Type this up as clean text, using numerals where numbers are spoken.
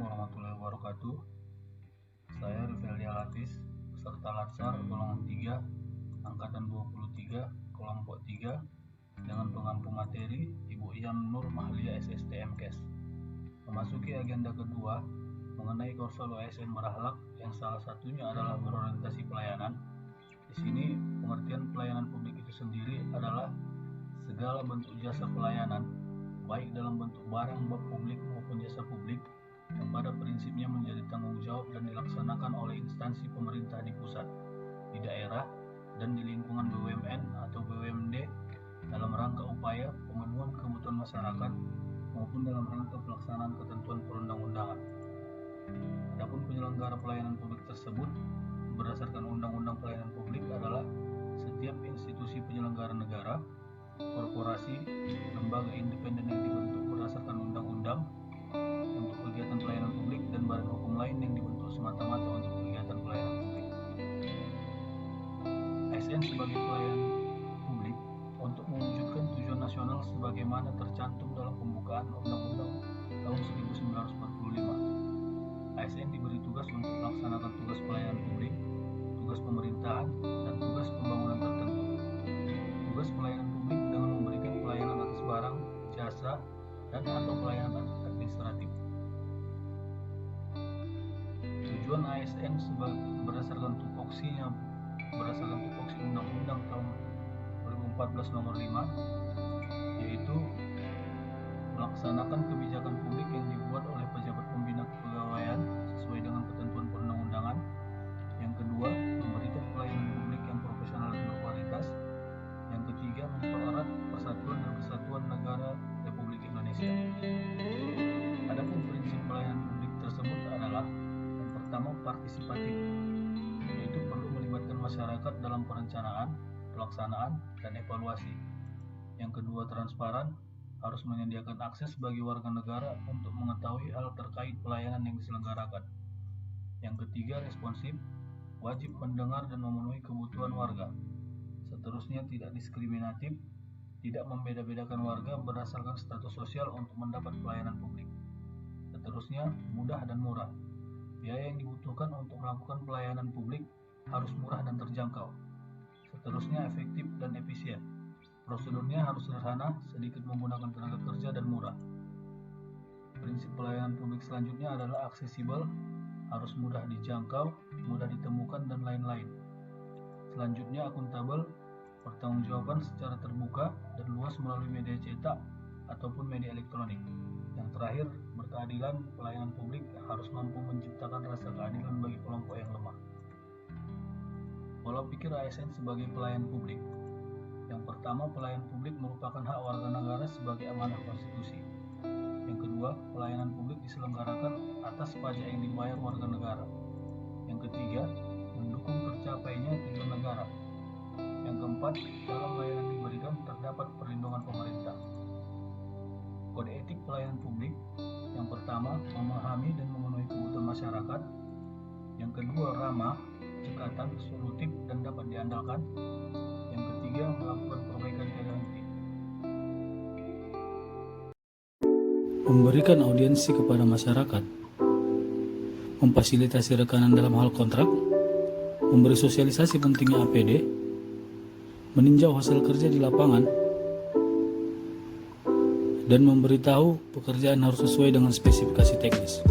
warahmatullahi wabarakatuh. Saya Riveldia Latis, peserta Latsar golongan 3, angkatan 23, kelompok 3, dengan pengampu materi Ibu Ian Nur Mahlia SST MKes. Memasuki agenda kedua mengenai Korsel ASN Merahlak yang salah satunya adalah berorientasi pelayanan. Di sini pengertian pelayanan publik itu sendiri adalah segala bentuk jasa pelayanan, baik dalam bentuk barang publik maupun jasa publik, yang pada prinsipnya menjadi tanggung jawab dan dilaksanakan oleh instansi pemerintah di pusat, di daerah, dan di lingkungan BUMN atau BUMD dalam rangka upaya pemenuhan kebutuhan masyarakat maupun dalam rangka pelaksanaan ketentuan perundang-undangan. Adapun penyelenggara pelayanan publik tersebut berdasarkan Undang-Undang Pelayanan Publik adalah setiap institusi penyelenggara negara, korporasi, lembaga independen yang dibentuk berdasarkan undang-undang untuk kegiatan pelayanan publik, dan badan hukum lain yang dibentuk semata-mata untuk kegiatan pelayanan publik. ASN sebagai pelayan publik untuk mewujudkan tujuan nasional sebagaimana tercantum dalam pembukaan Undang-Undang tahun 1945. ASN diberi tugas untuk melaksanakan tugas pelayanan publik, tugas pemerintahan, dan tugas pembangunan tertentu. Tugas pelayanan publik dengan memberikan pelayanan atas barang, jasa, dan atau pelayanan administratif. Tujuan ASN berdasarkan tupoksi Undang-Undang tahun 2014 nomor 5, yaitu melaksanakan kebijakan publik yang dibuat oleh pejabat pembina kepegawaian sesuai dengan ketentuan perundang-undangan. Yang kedua, memberikan pelayanan publik yang profesional dan berkualitas. Yang ketiga, mempererat persatuan dan kesatuan negara Republik Indonesia. Adapun prinsip pelayanan publik tersebut adalah: yang pertama, partisipatif, yaitu perlu melibatkan masyarakat dalam perencanaan, pelaksanaan, dan evaluasi. Yang kedua, transparan, harus menyediakan akses bagi warga negara untuk mengetahui hal terkait pelayanan yang diselenggarakan. Yang ketiga, responsif, wajib mendengar dan memenuhi kebutuhan warga. Seterusnya, tidak diskriminatif, tidak membeda-bedakan warga berdasarkan status sosial untuk mendapat pelayanan publik. Seterusnya, mudah dan murah. Biaya yang dibutuhkan untuk melakukan pelayanan publik harus murah dan terjangkau. Seterusnya, efektif dan efisien. Prosedurnya harus sederhana, sedikit menggunakan tenaga kerja, dan murah. Prinsip pelayanan publik selanjutnya adalah aksesibel, harus mudah dijangkau, mudah ditemukan, dan lain-lain. Selanjutnya, akuntabel, pertanggungjawaban secara terbuka dan luas melalui media cetak ataupun media elektronik. Yang terakhir, berkeadilan, pelayanan publik harus mampu menciptakan rasa keadilan bagi kelompok yang lemah. Pola pikir ASN sebagai pelayan publik. Yang pertama, pelayan publik merupakan hak warga negara sebagai amanah konstitusi. Yang kedua, pelayanan publik diselenggarakan atas pajak yang dibayar warga negara. Yang ketiga, mendukung tercapainya tujuan negara. Yang keempat, dalam layanan diberikan terdapat perlindungan pemerintah. Kode etik pelayanan publik. Yang pertama, memahami dan memenuhi kebutuhan masyarakat. Yang kedua, ramah, cekatan, solutif, dan dapat diandalkan. Yang ketiga, melakukan perbaikan tiada henti. Memberikan audiensi kepada masyarakat, memfasilitasi rekanan dalam hal kontrak, memberi sosialisasi pentingnya APD, meninjau hasil kerja di lapangan, dan memberitahu pekerjaan harus sesuai dengan spesifikasi teknis.